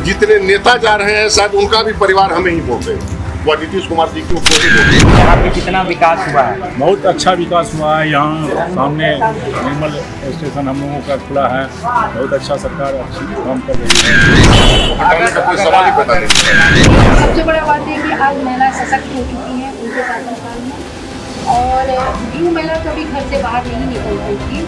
जितने नेता जा रहे हैं शायद उनका भी परिवार हमें ही वोट देगा। वह नीतीश कुमार जी को यहाँ पे कितना विकास हुआ है? बहुत अच्छा विकास हुआ है। यहाँ सामने निर्मल स्टेशन हम लोगों का खुला है। बहुत अच्छा सरकार अच्छी काम कर रही है। हटाने का कोई सवाल ही पैदा नहीं। सबसे बड़ा बात है कि आज महिला सशक्त हो चुकी हैं उनके शासनकाल में, और जो महिला कभी घर से बाहर नहीं निकल रही थी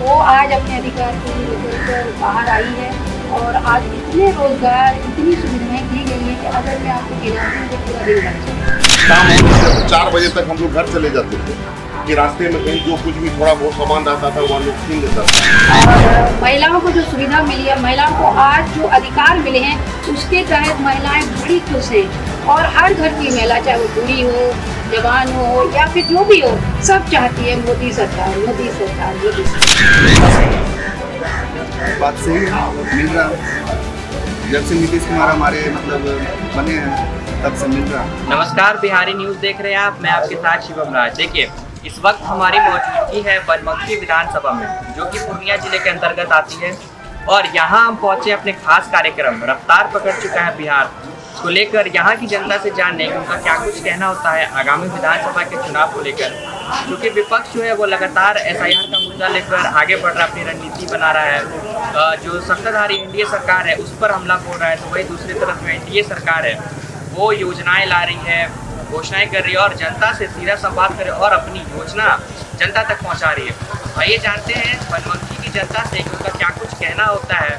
वो आज अपने अधिकार के लिए लेकर बाहर आई है। और आज इतने रोजगार, इतनी सुविधाएं दी गई हैं कि अगर मैं आपको गिनाती हूँ तो पूरा दिन लग जाएगा। शाम होने से 4 बजे तक हम लोग घर चले जाते थे कि रास्ते में कहीं जो कुछ भी थोड़ा बहुत सामान रहता था वह लोग छीन लेता था। और महिलाओं को जो सुविधा मिली है, महिलाओं को आज जो अधिकार मिले हैं उसके तहत महिलाएं बड़ी खुश हैं। और हर घर की महिला, चाहे वो बूढ़ी हो, जवान हो या फिर जो भी हो, सब चाहती है मोदी सरकार, मोदी सरकार, मोदी सरकार। बात सही है, मिल रहा जब से नीतीश कुमार हमारे बने हैं तब से मिल रहा। नमस्कार, बिहारी न्यूज देख रहे हैं आप। मैं आपके साथ शिवम राज। देखिए, इस वक्त हमारी मौजूदगी है बनमनखी विधानसभा में, जो कि पूर्णिया जिले के अंतर्गत आती है। और यहाँ हम पहुँचे अपने खास कार्यक्रम रफ्तार पकड़ चुका है बिहार को लेकर, यहाँ की जनता से जानने कि उनका क्या कुछ कहना होता है आगामी विधानसभा के चुनाव को लेकर। क्योंकि विपक्ष जो है वो लगातार एसआईआर का मुद्दा लेकर आगे बढ़ रहा है, अपनी रणनीति बना रहा है। जो सत्ताधारी एनडीए सरकार है उस पर हमला बोल रहा है, तो वही दूसरी तरफ जो एनडीए सरकार है वो योजनाएं ला रही है, घोषणाएं कर रही है और जनता से सीधा संवाद कर रही है और अपनी योजना जनता तक पहुँचा रही है। आइए जानते हैं बनमनखी की जनता से कि उनका क्या कुछ कहना होता है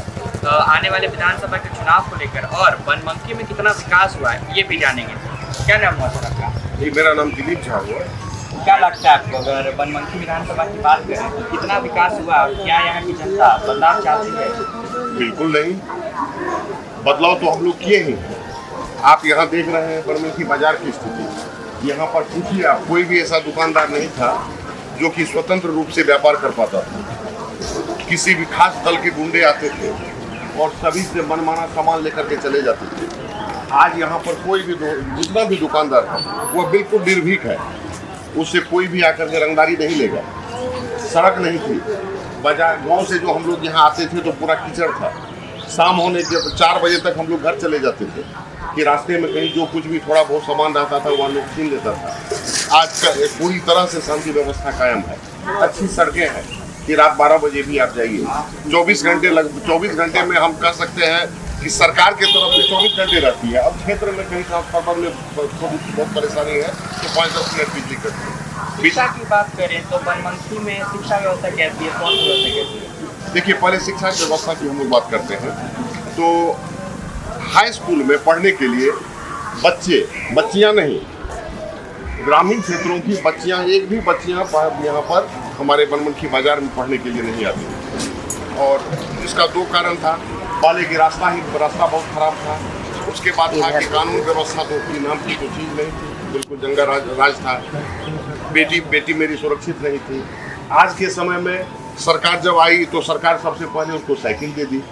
आने वाले विधानसभा के चुनाव को लेकर, और बनमनखी में कितना विकास हुआ है ये भी जानेंगे। क्या नाम हुआ सर आपका? जी, मेरा नाम दिलीप झा हुआ। क्या लगता है आपको, अगर बनमनखी विधानसभा की बात करें तो कितना विकास हुआ? क्या यहाँ की जनता बदलाव चाहती है? बिल्कुल नहीं, बदलाव तो हम लोग किए ही हैं। आप यहाँ देख रहे हैं बनमनखी बाजार की स्थिति। यहाँ पर पूछिए आप, कोई भी ऐसा दुकानदार नहीं था जो कि स्वतंत्र रूप से व्यापार कर पाता था। किसी भी खास दल के गुंडे आते थे और सभी से मनमाना सामान लेकर के चले जाते थे। आज यहाँ पर कोई भी जितना भी दुकानदार है वह बिल्कुल निर्भीक है, उससे कोई भी आकर के रंगदारी नहीं लेगा। सड़क नहीं थी, बाजार गांव से जो हम लोग यहाँ आते थे तो पूरा कीचड़ था। शाम होने के 4 बजे तक हम लोग घर चले जाते थे कि रास्ते में कहीं जो कुछ भी थोड़ा बहुत सामान रहता था वह लोग छीन लेता था। आज का पूरी तरह से शांति व्यवस्था कायम है, अच्छी सड़कें हैं कि रात 12 बजे भी आप जाइए, 24 घंटे में हम कह सकते हैं कि सरकार के तरफ से 24 घंटे रहती है। अब क्षेत्र में कहीं ट्रांसफार्मर में बहुत परेशानी है तो 5-10 मिनट बिजली कटती है। शिक्षा की बात करें तो बनमनखी में शिक्षा व्यवस्था कैसी है, स्वास्थ्य व्यवस्था कैसी है? देखिए, पहले शिक्षा व्यवस्था की हम लोग बात करते हैं तो हाई स्कूल में पढ़ने के लिए बच्चियां नहीं, ग्रामीण क्षेत्रों की बच्चियां, एक भी बच्चियां यहाँ पर हमारे बनमनखी बाजार में पढ़ने के लिए नहीं आती। और इसका 2 कारण था। पहले की रास्ता बहुत खराब था, उसके बाद था कि कानून व्यवस्था तो की नाम की कोई चीज़ नहीं थी, बिल्कुल जंगा राज था। बेटी मेरी सुरक्षित नहीं थी। आज के समय में सरकार जब आई तो सरकार सबसे पहले उसको साइकिल दे दी,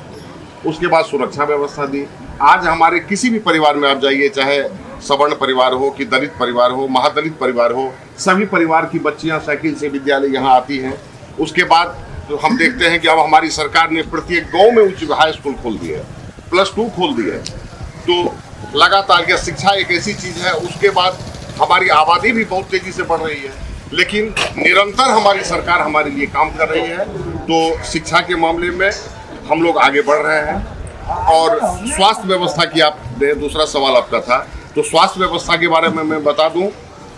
उसके बाद सुरक्षा व्यवस्था दी। आज हमारे किसी भी परिवार में आप जाइए, चाहे सवर्ण परिवार हो कि दलित परिवार हो, महादलित परिवार हो, सभी परिवार की बच्चियां साइकिल से विद्यालय यहाँ आती हैं। उसके बाद तो हम देखते हैं कि अब हमारी सरकार ने प्रत्येक गांव में उच्च हाई स्कूल खोल दिया है, +2 खोल दिया है। तो लगातार यह शिक्षा एक ऐसी चीज़ है। उसके बाद हमारी आबादी भी बहुत तेज़ी से बढ़ रही है, लेकिन निरंतर हमारी सरकार हमारे लिए काम कर रही है। तो शिक्षा के मामले में हम लोग आगे बढ़ रहे हैं। और स्वास्थ्य व्यवस्था की आपने दूसरा सवाल आपका था, तो स्वास्थ्य व्यवस्था के बारे में मैं बता दूं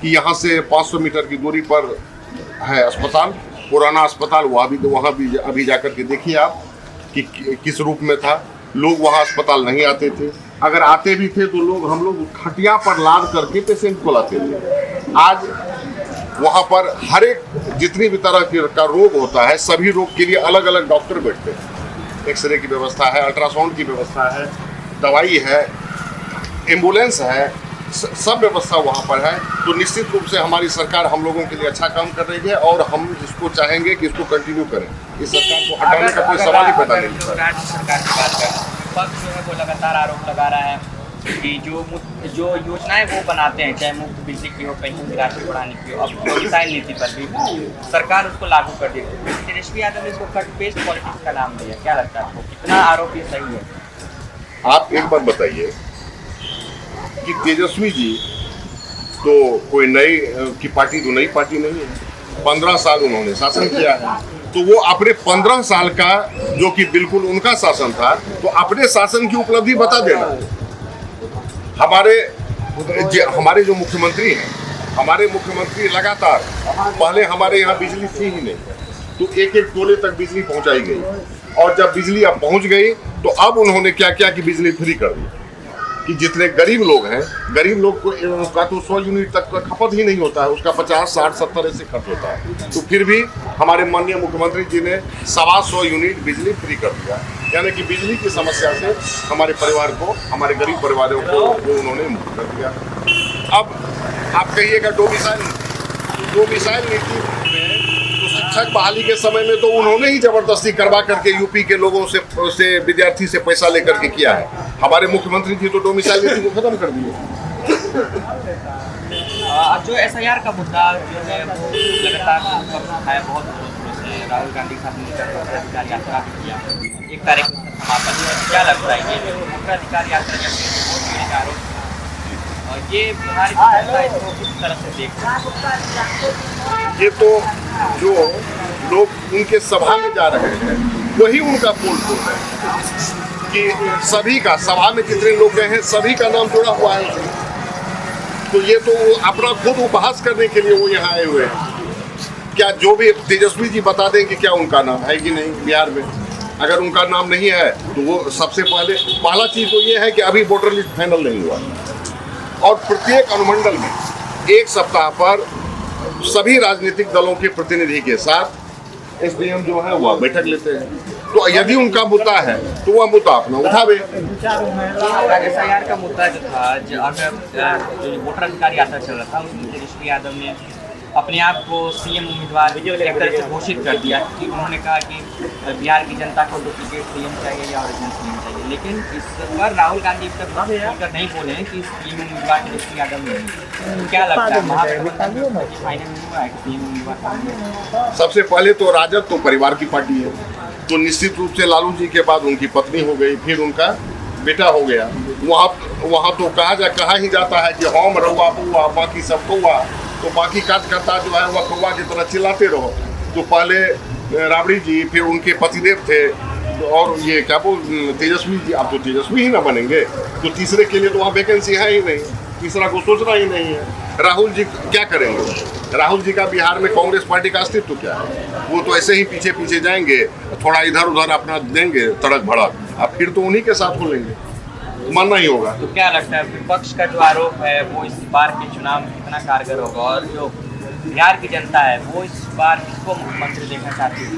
कि यहाँ से 500 मीटर की दूरी पर है अस्पताल, पुराना अस्पताल। वहाँ भी अभी जाकर के देखिए आप कि किस रूप में था। लोग वहाँ अस्पताल नहीं आते थे, अगर आते भी थे तो हम लोग खटिया पर लाद करके पेशेंट को लाते थे। आज वहाँ पर हर एक जितनी भी तरह का रोग होता है, सभी रोग के लिए अलग अलग डॉक्टर बैठते हैं। एक्सरे की व्यवस्था है, अल्ट्रासाउंड की व्यवस्था है, दवाई है, एम्बुलेंस है, सब व्यवस्था वहाँ पर है। तो निश्चित रूप से हमारी सरकार हम लोगों के लिए अच्छा काम कर रही है और हम इसको चाहेंगे कि इसको कंटिन्यू करें। इस सरकार को हटाने का कोई सवाल ही पैदा नहीं होता। राज्य सरकार की बात करें, विपक्ष जो है वो लगातार आरोप लगा रहा है कि जो योजनाएं वो बनाते हैं, चाहे मुफ्त बिजली की हो, पेंशन की राशि बढ़ाने की हो, अब मिसाइल नीति पर भी सरकार उसको लागू कर दी। तेजस्वी यादव ने इसको कट पेस्ट पॉलिटिक्स का नाम दिया। क्या लगता है आपको, कितना आरोप ये सही है? आप एक बात बताइए कि तेजस्वी जी तो कोई नई की पार्टी तो नई पार्टी नहीं है। 15 साल उन्होंने शासन किया है, तो वो अपने 15 साल का जो कि बिल्कुल उनका शासन था, तो अपने शासन की उपलब्धि बता देना। हमारे जो मुख्यमंत्री हैं, हमारे मुख्यमंत्री लगातार, पहले हमारे यहाँ बिजली थी ही नहीं, तो एक एक टोले तक बिजली पहुंचाई गई, और जब बिजली अब पहुंच गई तो अब उन्होंने क्या किया कि बिजली फ्री कर दी, कि जितने गरीब लोग हैं, गरीब लोग को का तो 100 यूनिट तक का खपत ही नहीं होता है, उसका 50, 60, 70 ऐसे खर्च होता है, तो फिर भी हमारे माननीय मुख्यमंत्री जी ने 125 यूनिट बिजली फ्री कर दिया। यानी कि बिजली की समस्या से हमारे परिवार को, हमारे गरीब परिवारों को वो उन्होंने मुक्त कर दिया। अब आप कहिएगा डोमिसाइल नीति में तो शिक्षक बहाली के समय में तो उन्होंने ही जबरदस्ती करवा करके यूपी के लोगों से विद्यार्थी से पैसा लेकर के किया है। हमारे मुख्यमंत्री जी तो डोमिसाइल नीति को खत्म कर दिए। जो SIR का मुद्दा जो है वो लगातार है, बहुत दिनों से राहुल गांधी साहब ने वोटराधिकार यात्रा भी किया, 1 तारीख को समापन हुआ। क्या लगता है ये जो वोटराधिकार यात्रा या वोट गिरने का आरोप और ये बिहार की जनता इसको किस तरह से देख रही है? ये तो जो लोग उनके सभा में जा रहे हैं वही उनका पोल खोल रहे हैं कि सभी का, सभा में जितने लोग गए हैं सभी का नाम जुड़ा हुआ है उसमें। तो ये तो अपना खुद उपहास करने के लिए वो यहाँ आए हुए हैं। क्या जो भी तेजस्वी जी बता दें कि क्या उनका नाम है कि नहीं बिहार में? अगर उनका नाम नहीं है तो वो सबसे पहला चीज़ तो ये है कि अभी वोटर लिस्ट फाइनल नहीं हुआ, और प्रत्येक अनुमंडल में 1 सप्ताह पर सभी राजनीतिक दलों के प्रतिनिधि के साथ SDM जो है वह बैठक लेते हैं। तो यदि उनका मुद्दा है तो वह मुद्दा अपना उठावे। SIR का मुद्दा जो था, जो वोटर अधिकार यात्रा चल रहा था, उसमें तेजस्वी यादव ने अपने आप को CM उम्मीदवार एक तरह से घोषित कर दिया कि उन्होंने कहा कि बिहार की जनता को डुप्लीकेट CM चाहिए या ओरिजिनल CM चाहिए। लेकिन इस पर राहुल गांधी अब तक खुलकर नहीं बोले हैं कि CM उम्मीदवार तेजस्वी यादव नहीं। क्या लगता है महागठबंधन फाइनल में हुआ है कि CM उम्मीदवार? सबसे पहले तो राजद तो परिवार की पार्टी है, तो निश्चित रूप से लालू जी के बाद उनकी पत्नी हो गई, फिर उनका बेटा हो गया। वहाँ तो कहा ही जाता है कि हम रहुआ पुआ बाकी सब कौआ, तो बाकी कार्यकर्ता जो है वह कौआ की तरह चिल्लाते रहो। तो पहले राबड़ी जी, फिर उनके पतिदेव थे, और ये क्या तेजस्वी जी, अब तो तेजस्वी ही ना बनेंगे, तो तीसरे के लिए तो वहाँ वैकेंसी है ही नहीं, तीसरा को सोचना ही नहीं है। राहुल जी क्या करेंगे? राहुल जी का बिहार में कांग्रेस पार्टी का अस्तित्व क्या है? वो तो ऐसे ही पीछे पीछे जाएंगे, थोड़ा इधर उधर अपना देंगे तड़क भड़क, अब फिर तो उन्हीं के साथ खुलेंगे, मानना ही होगा। तो क्या लगता है विपक्ष का जो आरोप है वो इस बार के चुनाव में कितना कारगर होगा, और जो बिहार की जनता है वो इस बार किसको मुख्यमंत्री देखना चाहती है?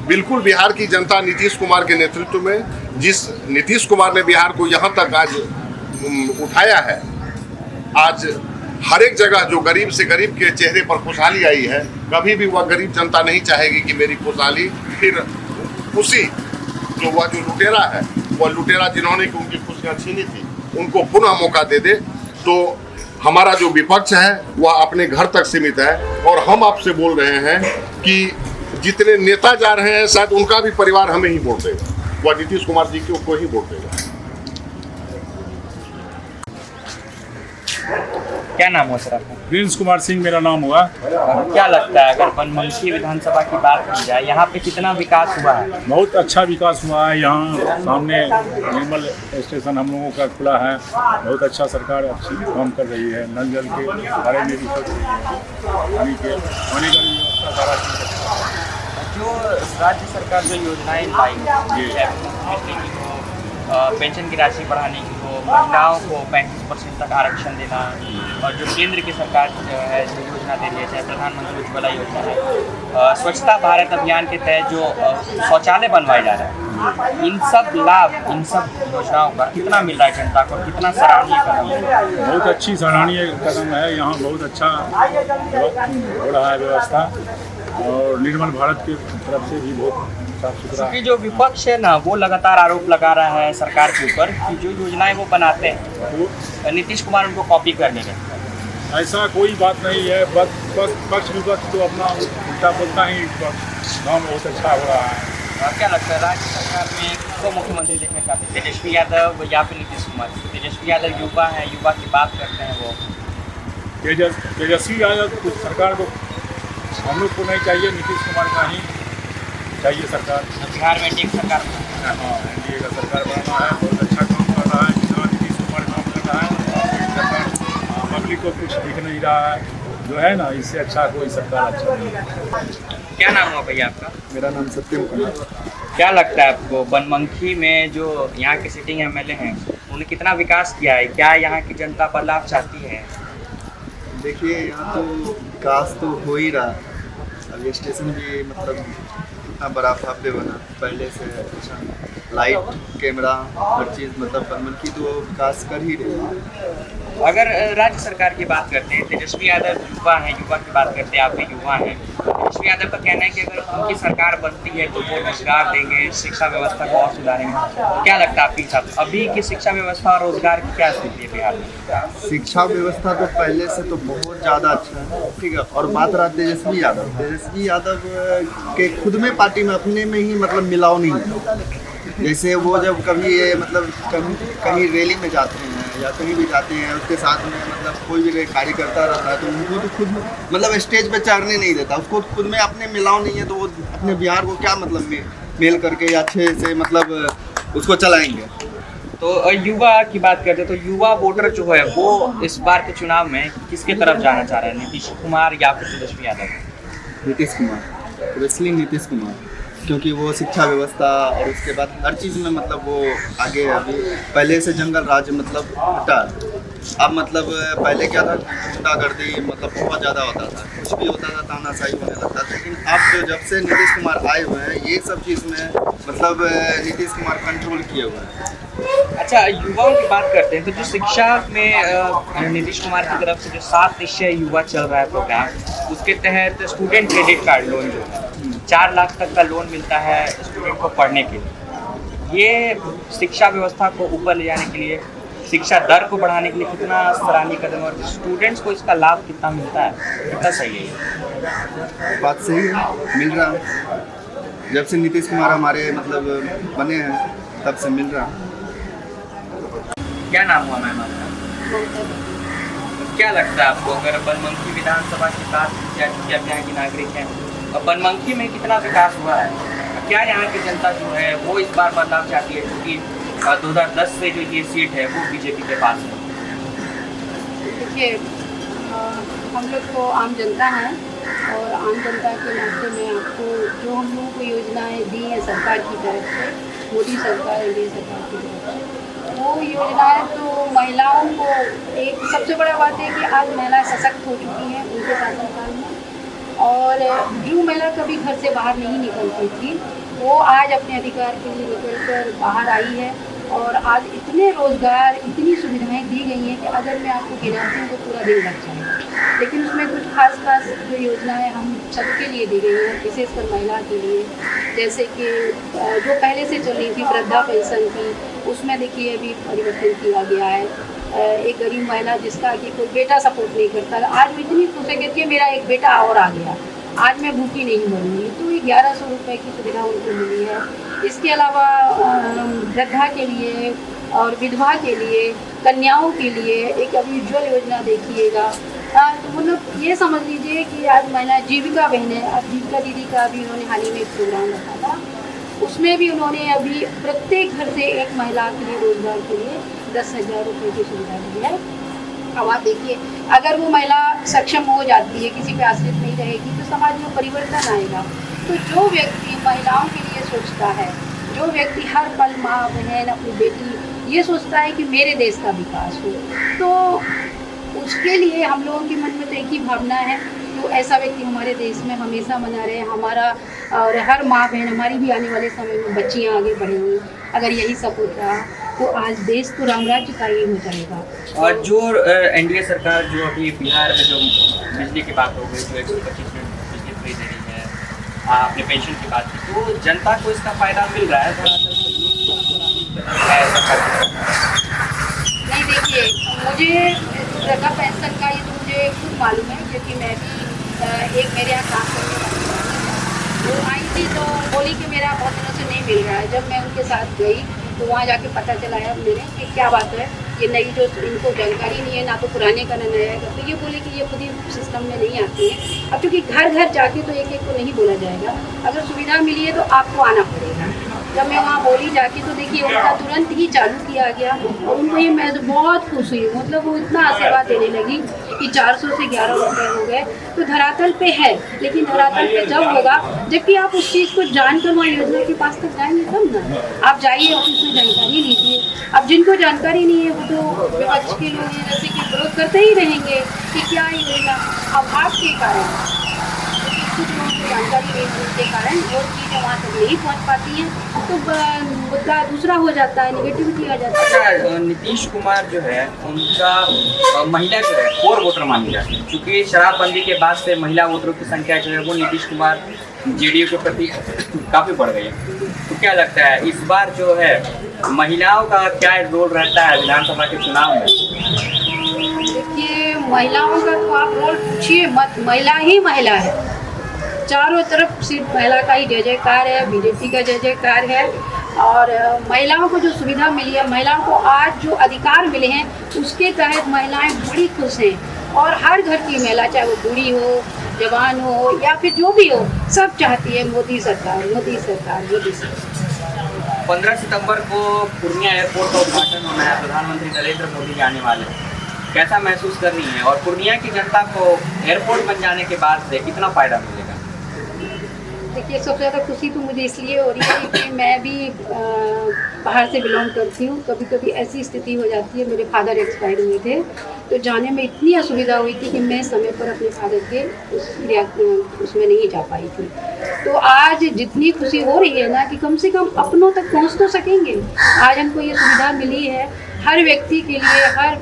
बिल्कुल बिहार की जनता नीतीश कुमार के नेतृत्व में, जिस नीतीश कुमार ने बिहार को यहाँ तक आज उठाया है, आज हर एक जगह जो गरीब से गरीब के चेहरे पर खुशहाली आई है, कभी भी वह गरीब जनता नहीं चाहेगी कि मेरी खुशहाली फिर उसी जो लुटेरा है, वह लुटेरा जिन्होंने उनकी खुशियाँ छीनी थी, उनको पुनः मौका दे दे। तो हमारा जो विपक्ष है वह अपने घर तक सीमित है, और हम आपसे बोल रहे हैं कि जितने नेता जा रहे हैं शायद उनका भी परिवार हमें ही वोट देगा, वह नीतीश कुमार जी को ही वोट देगा। क्या नाम हुआ सर आपका? प्रिंस कुमार सिंह मेरा नाम हुआ। क्या लगता है अगर बनमनखी विधानसभा की बात की जाए, यहाँ पे कितना विकास हुआ है? बहुत अच्छा विकास हुआ है। यहाँ सामने निर्मल स्टेशन हम लोगों का खुला है, बहुत अच्छा सरकार अच्छी काम कर रही है। नल जल के बारे में भी पानी का भी व्यवस्था सारा चीज़। जो राज्य सरकार जो योजनाएं लाई, पेंशन की राशि बढ़ाने की हो, महिलाओं को 35% तक आरक्षण देना, और जो केंद्र की सरकार जो है जो योजना दे रही है, चाहे प्रधानमंत्री उज्ज्वला योजना है, स्वच्छता भारत अभियान के तहत जो शौचालय बनवाए जा रहे हैं, इन सब लाभ, इन सब योजनाओं का कितना मिल रहा है जनता को, कितना सराहनीय कदम है? बहुत अच्छी सराहनीय कदम है। यहाँ बहुत अच्छा हो रहा है व्यवस्था, और निर्मल भारत की तरफ से भी बहुत साफ सुथरा। क्योंकि जो विपक्ष है ना, वो लगातार आरोप लगा रहा है सरकार के ऊपर कि जो योजनाएं वो बनाते हैं नीतीश कुमार उनको कॉपी करने के। ऐसा कोई बात नहीं है। पक्ष विपक्ष तो अपना उल्टा बोलता ही, काम बहुत अच्छा हो रहा है। क्या लगता है राज्य सरकार में किसको मुख्यमंत्री देखना चाहते हैं, तेजस्वी यादव या फिर नीतीश कुमार? तेजस्वी यादव युवा है, युवा की बात करते हैं वो। तेजस्वी यादव कुछ सरकार को हम लोग को नहीं चाहिए, नीतीश कुमार का ही चाहिए सरकार। बिहार में एनडीए की सरकार हाँ, एनडीए का सरकार बनाना है, बहुत अच्छा काम कर रहा है, जितना नीतीश कुमार काम कर रहा है सरकार पब्लिक को कुछ दिख नहीं रहा है, जो है ना, इससे अच्छा कोई सरकार अच्छा नहीं है। क्या नाम हुआ भैया आपका? मेरा नाम सत्यम कुमार। क्या लगता है आपको बनमनखी में जो यहाँ के सिटिंग एमएलए हैं उन्होंने कितना विकास किया है? क्या यहाँ की जनता बदलाव चाहती है? देखिए, यहाँ तो विकास तो हो ही रहा। अब ये स्टेशन भी मतलब इतना बड़ा भव्य बना, पहले से अच्छा लाइट कैमरा हर चीज़, मतलब बनमनखी तो विकास कर ही रही है। अगर राज्य सरकार की बात करते हैं, तेजस्वी यादव युवा हैं, युवा की बात करते हैं, आप भी युवा हैं। तेजस्वी यादव का कहना है कि अगर उनकी सरकार बनती है तो वो रोजगार देंगे, शिक्षा व्यवस्था को और सुधारेंगे। तो क्या लगता है आपके हिसाब से अभी की शिक्षा व्यवस्था और रोजगार की क्या स्थिति है बिहार में? शिक्षा व्यवस्था तो पहले से तो बहुत ज़्यादा अच्छा है, ठीक है। और बात रहा तेजस्वी यादव के खुद में पार्टी में अपने में ही मतलब मिलाव नहीं है। जैसे वो जब कभी ये मतलब कहीं रैली में जाते हैं या कहीं भी जाते हैं, उसके साथ में मतलब कोई भी कार्यकर्ता रहता है तो उनको तो खुद मतलब स्टेज पे चढ़ने नहीं देता, उसको खुद में अपने मिलाव नहीं है, तो वो अपने बिहार को क्या मतलब मेल करके या अच्छे से मतलब उसको चलाएंगे। तो युवा की बात करते हैं, तो युवा वोटर जो है वो इस बार के चुनाव में किसके तरफ जाना चाह रहा है, नीतीश कुमार या फिर तेजस्वी यादव? नीतीश कुमार, ऑब्वियसली नीतीश कुमार, क्योंकि वो शिक्षा व्यवस्था और उसके बाद हर चीज़ में मतलब वो आगे। अभी पहले से जंगल राज मतलब हटा, अब मतलब पहले क्या था, गुंडागर्दी मतलब बहुत ज़्यादा होता था, कुछ भी होता था तानाशाही होने लगता था। लेकिन अब जो जब से नीतीश कुमार आए हुए हैं, ये सब चीज़ में मतलब नीतीश कुमार कंट्रोल किए हुए हैं। अच्छा, युवाओं की बात करते हैं तो जो शिक्षा में नीतीश कुमार की तरफ से जो 7 निश्चय युवा चल रहा है प्रोग्राम, उसके तहत स्टूडेंट क्रेडिट कार्ड लोन जो है 4 लाख तक का लोन मिलता है स्टूडेंट को पढ़ने के लिए। ये शिक्षा व्यवस्था को ऊपर ले जाने के लिए, शिक्षा दर को बढ़ाने के लिए कितना सराहनीय कदम है और स्टूडेंट्स को इसका लाभ कितना मिलता है, कितना सही है ये? बात सही है, मिल रहा है। जब से नीतीश कुमार हमारे मतलब बने हैं तब से मिल रहा है। क्या नाम हुआ मैम आपका? क्या लगता है आपको, अगर बनमनखी विधानसभा की बात की जाए, क्योंकि आप यहाँ की नागरिक हैं, और बनमनखी में कितना विकास हुआ है? क्या यहाँ की जनता जो है वो इस बार बदलाव चाहती है, क्योंकि 2010 से जो ये सीट है वो बीजेपी के पास है? देखिए, हम लोग तो आम जनता हैं और आम जनता के नाते में आपको जो हम लोगों को योजनाएं दी हैं सरकार की तरफ से, मोदी सरकार, एनडीए सरकार की तरफ से, वो योजनाएं तो महिलाओं को, एक सबसे बड़ा बात है कि आज महिलाएं सशक्त हो चुकी हैं उनके शासनकाल में। और जो महिला कभी घर से बाहर नहीं निकलती थी, वो आज अपने अधिकार के लिए निकलकर बाहर आई है। और आज इतने रोज़गार, इतनी सुविधाएं दी गई हैं कि अगर मैं आपको गिनाती हूँ तो पूरा दिन लग जाएगा। लेकिन उसमें कुछ खास जो योजनाएं हम सबके लिए दी गई हैं, विशेषकर महिला के लिए, जैसे कि जो पहले से चल रही थी वृद्धा पेंशन की, उसमें देखिए अभी परिवर्तन किया गया है। एक गरीब महिला जिसका कि कोई बेटा सपोर्ट नहीं करता, आज वो इतनी खुश है कहती है मेरा एक बेटा और आ गया, आज मैं भूखी नहीं मरूंगी। तो ये 1100 रुपये की सुविधा उनको मिली है। इसके अलावा वृद्धा के लिए और विधवा के लिए, कन्याओं के लिए एक अभी उज्ज्वल योजना देखिएगा। तो मतलब ये समझ लीजिए कि आज महिला जीविका बहनें, अब जीविका दीदी का भी उन्होंने हाल ही में एक प्रोग्राम रखा था, उसमें भी उन्होंने अभी प्रत्येक घर से एक महिला के लिए रोजगार के लिए 10,000 रुपये की सुविधा दी है। अब आप देखिए, अगर वो महिला सक्षम हो जाती है, किसी पे आश्रित नहीं रहेगी, तो समाज में परिवर्तन आएगा। तो जो व्यक्ति महिलाओं के लिए सोचता है, जो व्यक्ति हर पल माँ, बहन, अपनी बेटी ये सोचता है कि मेरे देश का विकास हो, तो उसके लिए हम लोगों के मन में तो एक ही भावना है, तो ऐसा व्यक्ति हमारे देश में हमेशा बना रहे, हमारा और हर माँ बहन, हमारी भी आने वाले समय में बच्चियाँ आगे बढ़ेंगी। अगर यही सपोर्ट रहा तो आज देश तो रामराज्य का ही हो जाएगा। और जो एनडीए सरकार जो अभी बिहार में जो बिजली की बात हो गई, जो 125 यूनिट बिजली फ्री दे रही है, आपने पेंशन की बात की, तो जनता को इसका फायदा मिल रहा है? नहीं, देखिए, मुझे वृद्धा पेंशन का ये तो मुझे खुद मालूम है, क्योंकि मैं भी एक मेरे यहाँ काम करने वाली है, वो आई थी तो बोली कि मेरा बहुत दिनों से नहीं मिल रहा है। जब मैं उनके साथ गई तो वहाँ जाके पता चलाया मेरे कि क्या बात है, ये नई जो इनको जानकारी नहीं है, ना तो पुराने का ना नया का। तो ये बोले कि ये खुद ही सिस्टम में नहीं आती है। अब क्योंकि घर घर जाके तो एक एक को नहीं बोला जाएगा, अगर सुविधा मिली है तो आपको आना पड़ेगा। जब मैं वहाँ बोली जाके तो देखिए उनका तुरंत ही चालू किया गया और उनको ये मैं तो बहुत खुश हुई। मतलब वो इतना आशीर्वाद देने लगी कि 400 से 11 रुपये हो गए। तो धरातल पे है, लेकिन धरातल पे जब होगा जबकि आप उस चीज़ को जानकर वहाँ योजना के पास तक जाएंगे तब ना। आप जाइए ऑफिस में जानकारी लीजिए। अब जिनको जानकारी नहीं है वो तो विपक्ष के लोग हैं, जैसे कि विरोध करते ही रहेंगे कि क्या योजना। अभाव के कारण कुछ लोगों को जानकारी नहीं होने के कारण वो चीज़ें वहाँ तक नहीं पहुँच पाती हैं, तो मुद्दा दूसरा हो जाता है, निगेटिविटी आ जाती है। अच्छा, नीतीश कुमार जो है उनका महिला जो है कोर वोटर मानी जाती है, क्योंकि शराबबंदी के बाद से महिला वोटरों की संख्या जो है वो नीतीश कुमार जेडीयू के प्रति काफ़ी बढ़ गई है। तो क्या लगता है इस बार जो है महिलाओं का क्या रोल रहता है विधानसभा के चुनाव में? देखिए महिलाओं का तो आप रोल पूछिए मत, महिला ही महिला है। चारों तरफ सिर्फ महिला का ही जय जयकार है, बीजेपी का जय जयकार है। और महिलाओं को जो सुविधा मिली है, महिलाओं को आज जो अधिकार मिले हैं उसके तहत महिलाएं बड़ी खुश हैं। और हर घर की महिला, चाहे वो बूढ़ी हो, जवान हो या फिर जो भी हो, सब चाहती है मोदी सरकार, मोदी सरकार, मोदी सरकार। 15 सितंबर को पूर्णिया एयरपोर्ट का उद्घाटन होना है, प्रधानमंत्री नरेंद्र मोदी आने वाले हैं। कैसा महसूस कर रही हैं और पूर्णिया की जनता को एयरपोर्ट बन जाने के बाद से कितना फ़ायदा मिलेगा? देखिए सबसे ज़्यादा खुशी तो मुझे इसलिए हो रही है कि मैं भी बाहर से बिलोंग करती हूँ। कभी कभी ऐसी स्थिति हो जाती है, मेरे फादर एक्सपायर हुए थे तो जाने में इतनी असुविधा हुई थी कि मैं समय पर अपने फादर के उसमें नहीं जा पाई थी। तो आज जितनी खुशी हो रही है ना कि कम से कम अपनों तक पहुँच तो सकेंगे। आज हमको ये सुविधा मिली है हर व्यक्ति के लिए, हर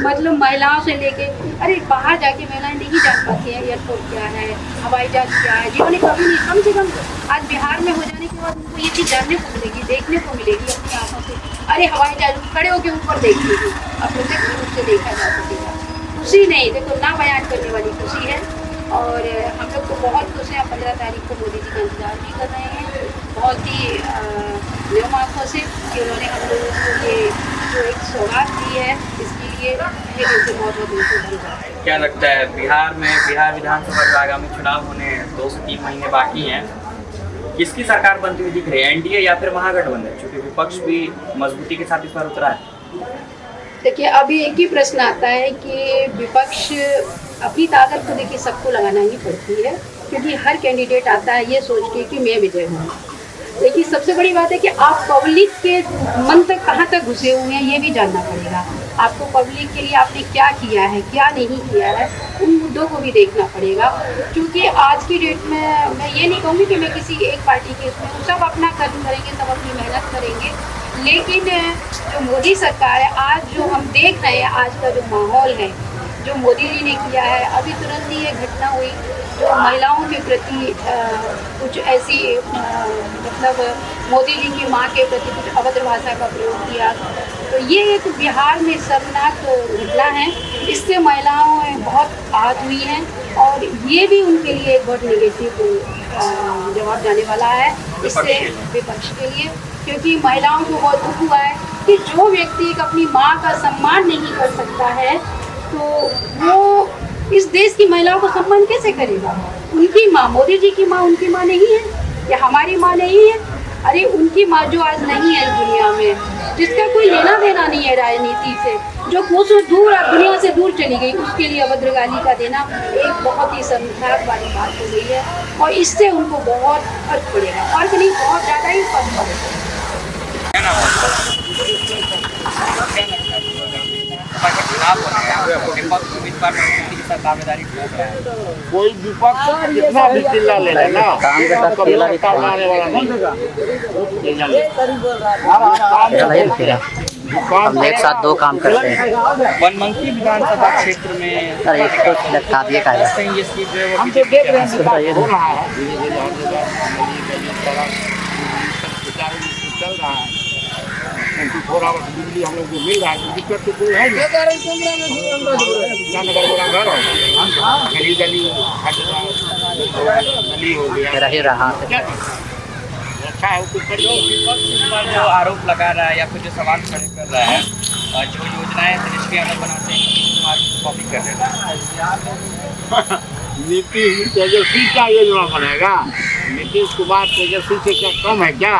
मतलब महिलाओं से लेके, अरे बाहर जाके महिलाएं नहीं जान पाती हैं एयरपोर्ट क्या है, हवाई जहाज क्या है, जिन्होंने कभी नहीं, कम से कम आज बिहार में हो जाने के बाद उनको ये चीज़ जानने को मिलेगी, देखने को मिलेगी अपनी आँखों से। अरे हवाई जहाज खड़े होकर ऊपर देख लीजिए, अब प्रत्यक्ष रूप से देखा जा सकेगा। खुशी नहीं, देखो ना बयान करने वाली खुशी है। और हम लोग तो बहुत खुश हैं। 15 तारीख को मोदी जी का इंतजार भी कर रहे हैं बहुत ही नियम आँखों से कि उन्होंने हम लोगों को ये जो एक सौगात दी है, इसके लिए दिल से बहुत बहुत धन्यवाद। क्या लगता है बिहार विधानसभा के आगामी चुनाव होने 2 से 3 महीने बाकी हैं, किसकी सरकार बनती हुई दिख रही है, एनडीए या फिर महागठबंधन? क्योंकि विपक्ष भी मजबूती के साथ इस बार उतरा है। देखिए अभी एक ही प्रश्न आता है कि विपक्ष अपनी ताकत तो देखिए सबको लगाना ही पड़ती है, क्योंकि हर कैंडिडेट आता है ये सोच के कि मैं विजय हूँ। लेकिन सबसे बड़ी बात है कि आप पब्लिक के मन तक कहाँ तक घुसे हुए हैं ये भी जानना पड़ेगा। आपको पब्लिक के लिए आपने क्या किया है, क्या नहीं किया है, उन मुद्दों को भी देखना पड़ेगा। क्योंकि आज की डेट में मैं ये नहीं कहूँगी कि मैं किसी एक पार्टी के इसमें हूँ, सब अपना कर्म करेंगे, सब अपनी मेहनत करेंगे। लेकिन जो मोदी सरकार है, आज जो हम देख रहे हैं, आज का जो माहौल है, जो मोदी जी ने किया है, अभी तुरंत ही ये घटना हुई जो महिलाओं के प्रति कुछ ऐसी मतलब मोदी जी की मां के प्रति कुछ अभद्र भाषा का प्रयोग किया, तो ये एक बिहार में शर्मनाक घटना है। इससे महिलाओं में बहुत आहत हुई हैं और ये भी उनके लिए एक बहुत निगेटिव जवाब जाने वाला है इससे विपक्ष के लिए, क्योंकि महिलाओं को बहुत दुख हुआ है कि जो व्यक्ति अपनी माँ का सम्मान नहीं कर सकता है तो वो इस देश की महिलाओं को सम्मान कैसे करेगा। उनकी माँ, मोदी जी की माँ उनकी माँ नहीं है या हमारी माँ नहीं है? अरे उनकी माँ जो आज नहीं है इस दुनिया में, जिसका कोई लेना देना नहीं है राजनीति से, जो कुछ दूर दुनिया से दूर चली गई, उसके लिए अभद्र गाली का देना एक बहुत ही शर्मनाक वाली बात हो गई है और इससे उनको बहुत फर्क पड़ेगा। फर्क नहीं, बहुत ज़्यादा ही फर्क पड़ेगा। कोई विपक्ष कितना भी चिल्ला ले लेना, काम के साथ केला भी खाने वाला नहीं। हम एक साथ 2 काम करते हैं। बनमनखी विधानसभा क्षेत्र में सर एक तो लटका दिए का है। ये सीट जो है वो बीजेपी के चल रहा है। 24 आवर्स बिजली हम लोग को मिल रहा है, तो दिक्कत तो कोई है नहीं। घर गली नली हो गया रही रहा अच्छा है कुछ जो विपक्ष इस पर जो आरोप लगा रहा है या फिर जो सवाल खड़े कर रहा है जो योजनाएं तेजस्वी यादव बनाते हैं नीतीश कुमार की कॉपी कर रहे हैं। नीतीश तेजस्वी क्या योजना बनाएगा? नीतीश कुमार तेजस्वी से क्या कम है क्या?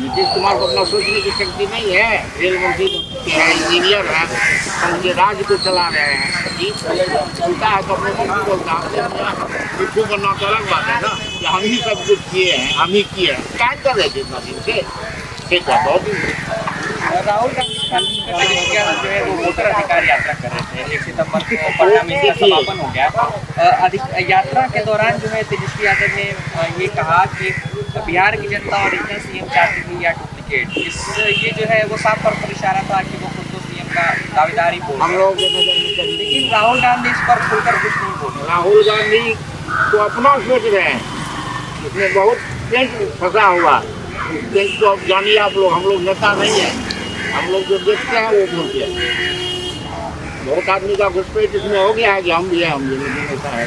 नीतीश कुमार को अपना सोचने की शक्ति नहीं है। रेल मंत्री है, इंजीनियर है, उनके राज्य को चला रहे हैं। बोलता है तो अपने मन को बोलता है, पृथ्वी बनना तो अलग बात है ना कि हम ही सब कुछ किए हैं, हम ही किए हैं। क्या कर रहे थे इतना दिन से? ठीक है, बहुत राहुल गांधी तेजस्वी यादव जो है वो वोटर अधिकार यात्रा कर रहे थे। 1 सितंबर को पटना में इसका समापन हो गया। यात्रा के दौरान जो है तेजस्वी यादव ने ये कहा कि बिहार की जनता ओरिजिनल सीएम चाहती थी या डुप्लीकेट। ये जो है वो साफ तौर पर इशारा था कि वो खुद को सीएम का दावेदारी बोल हम लोगों के नजर में कभी लेकिन राहुल गांधी इस पर खुलकर कुछ नहीं बोले। राहुल गांधी तो अपना सोच रहे हैं, इसमें बहुत पेंट फंसा हुआ। उस पेंट को अब जानिए आप लोग, हम लोग नेता नहीं है, हम लोग जो देखते हैं वो बोलते हैं। बहुत आदमी का घुसपैठ इसमें हो गया है कि हम भी हैं, हम भी नेता है।